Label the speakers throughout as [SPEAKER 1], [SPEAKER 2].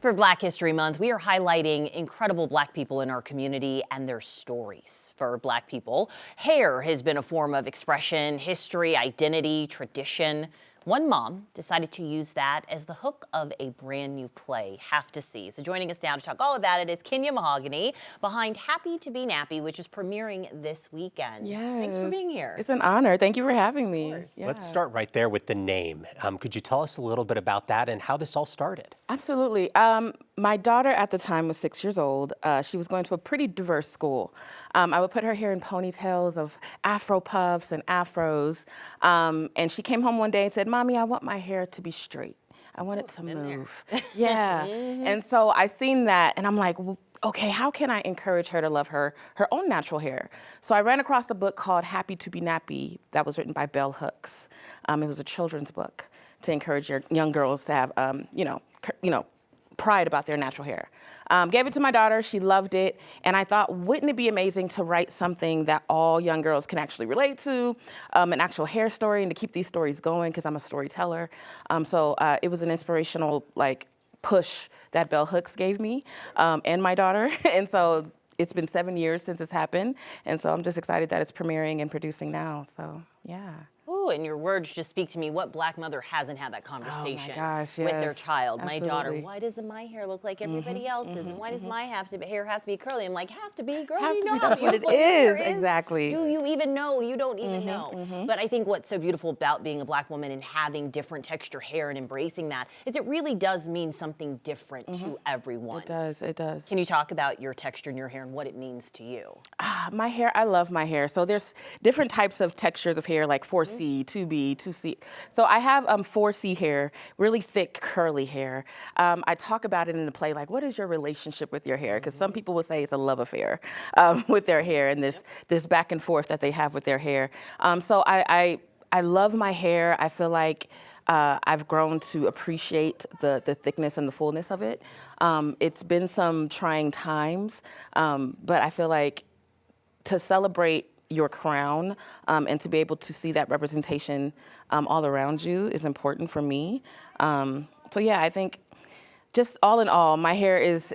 [SPEAKER 1] For Black History Month, we are highlighting incredible Black people in our community and their stories. For Black people, hair has been a form of expression, history, identity, tradition. One mom decided to use that as the hook of a brand new play, Have to See. So joining us now to talk all about it is Mahogany, behind Happy to be Nappy, which is premiering this weekend.
[SPEAKER 2] Yes.
[SPEAKER 1] Thanks for being here.
[SPEAKER 2] It's an honor. Thank you for having me.
[SPEAKER 1] Yeah.
[SPEAKER 3] Let's start right there with the name. Could you tell us a little bit about that and how this all started?
[SPEAKER 2] Absolutely. My daughter at the time was 6 years old. She was going to a pretty diverse school. I would put her hair in ponytails of Afro puffs and afros. And she came home one day and said, "Mommy, I want my hair to be straight. I want it to move." Yeah. And so I seen that and I'm like, well, okay, how can I encourage her to love her own natural hair? So I ran across a book called Happy to be Nappy that was written by Bell Hooks. It was a children's book to encourage your young girls to have, pride about their natural hair. Gave it to my daughter, she loved it, and I thought, wouldn't it be amazing to write something that all young girls can actually relate to, an actual hair story, and to keep these stories going, because I'm a storyteller. So it was an inspirational, push that Bell Hooks gave me and my daughter, and so it's been 7 years since it's happened, and so I'm just excited that it's premiering and producing now, so yeah.
[SPEAKER 1] Ooh, and your words just speak to me. What Black mother hasn't had that conversation
[SPEAKER 2] gosh,
[SPEAKER 1] with their
[SPEAKER 2] yes,
[SPEAKER 1] child?
[SPEAKER 2] absolutely.
[SPEAKER 1] My daughter, why doesn't my hair look like everybody else's? And why does my hair have to be curly? I'm like, have to be, girl,
[SPEAKER 2] Have
[SPEAKER 1] you
[SPEAKER 2] to
[SPEAKER 1] know
[SPEAKER 2] be,
[SPEAKER 1] how
[SPEAKER 2] that's what it
[SPEAKER 1] beautiful your hair
[SPEAKER 2] is, exactly.
[SPEAKER 1] Do you even know? You don't even know. But I think what's so beautiful about being a Black woman and having different texture hair and embracing that is it really does mean something different to everyone.
[SPEAKER 2] It does, it does.
[SPEAKER 1] Can you talk about your texture in your hair and what it means to you?
[SPEAKER 2] My hair, I love my hair. So there's different types of textures of hair, like 4C, 2B, 2C. So I have 4C hair, really thick, curly hair. I talk about it in the play, like, what is your relationship with your hair? Because some people would say it's a love affair with their hair, and this back and forth that they have with their hair. So I love my hair. I feel like I've grown to appreciate the thickness and the fullness of it. It's been some trying times, but I feel like to celebrate your crown and to be able to see that representation all around you is important for me. So yeah, I think just all in all, my hair is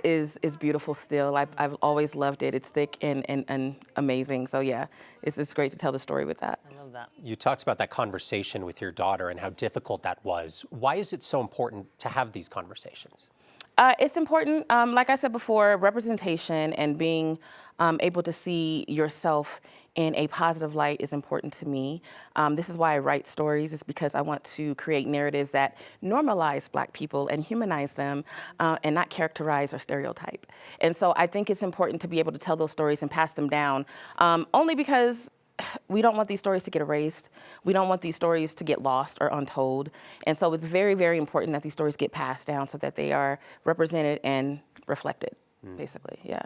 [SPEAKER 2] beautiful still. I've always loved it. It's thick and amazing. So yeah, it's great to tell the story with that.
[SPEAKER 1] I love that.
[SPEAKER 3] You talked about that conversation with your daughter and how difficult that was. Why is it so important to have these conversations?
[SPEAKER 2] It's important, like I said before, representation and being able to see yourself in a positive light is important to me. This is why I write stories, is because I want to create narratives that normalize Black people and humanize them and not characterize or stereotype. And so I think it's important to be able to tell those stories and pass them down, only because we don't want these stories to get erased. We don't want these stories to get lost or untold. And so it's very, very important that these stories get passed down so that they are represented and reflected, basically, yeah.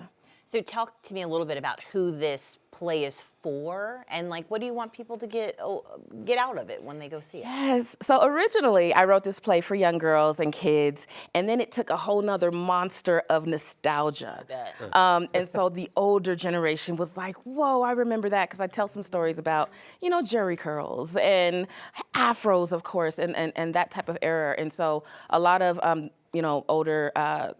[SPEAKER 1] So talk to me a little bit about who this play is for, and what do you want people to get out of it when they go see it?
[SPEAKER 2] Yes, so originally I wrote this play for young girls and kids, and then it took a whole nother monster of nostalgia.
[SPEAKER 1] I bet.
[SPEAKER 2] And so the older generation was like, whoa, I remember that, because I tell some stories about, jerry curls and afros, of course, and that type of era. And so a lot of older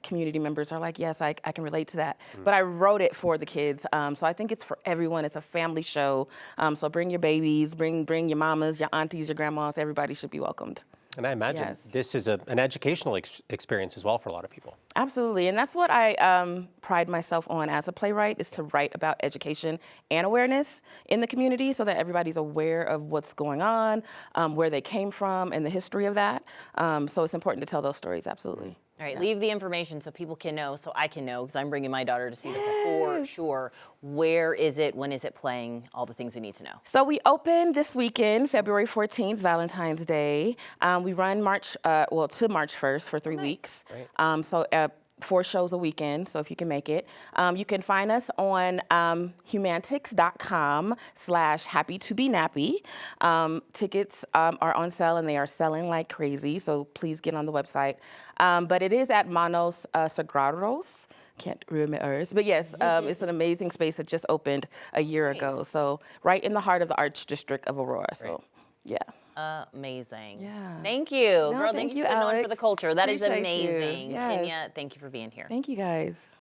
[SPEAKER 2] community members are like, yes, I can relate to that. But I wrote it for the kids, so I think it's for everyone. It's a family show, so bring your babies, bring your mamas, your aunties, your grandmas. Everybody should be welcomed.
[SPEAKER 3] And I imagine this is an educational experience as well for a lot of people.
[SPEAKER 2] Absolutely, and that's what I pride myself on as a playwright, is to write about education and awareness in the community so that everybody's aware of what's going on, where they came from, and the history of that. So it's important to tell those stories, absolutely.
[SPEAKER 1] All right, leave the information so people can know, so I can know, because I'm bringing my daughter to see this for sure. Where is it? When is it playing? All the things we need to know.
[SPEAKER 2] So we open this weekend, February 14th, Valentine's Day. We run to March 1st for 3 weeks.
[SPEAKER 3] Right.
[SPEAKER 2] So 4 shows a weekend, so if you can make it. You can find us on humantics.com/happy-to-be-nappy. Tickets are on sale and they are selling like crazy, so please get on the website. But it is at Manos Sagrados. Can't remember, but yes, it's an amazing space that just opened a year ago. So right in the heart of the Arts District of Aurora, so yeah.
[SPEAKER 1] Amazing.
[SPEAKER 2] Yeah.
[SPEAKER 1] Thank you.
[SPEAKER 2] No,
[SPEAKER 1] Girl,
[SPEAKER 2] thank
[SPEAKER 1] thank you
[SPEAKER 2] you,
[SPEAKER 1] for putting on for the
[SPEAKER 2] Alex.
[SPEAKER 1] culture. That is
[SPEAKER 2] Appreciate you.
[SPEAKER 1] amazing.
[SPEAKER 2] Yes.
[SPEAKER 1] Kenya, thank you for being here.
[SPEAKER 2] Thank you guys.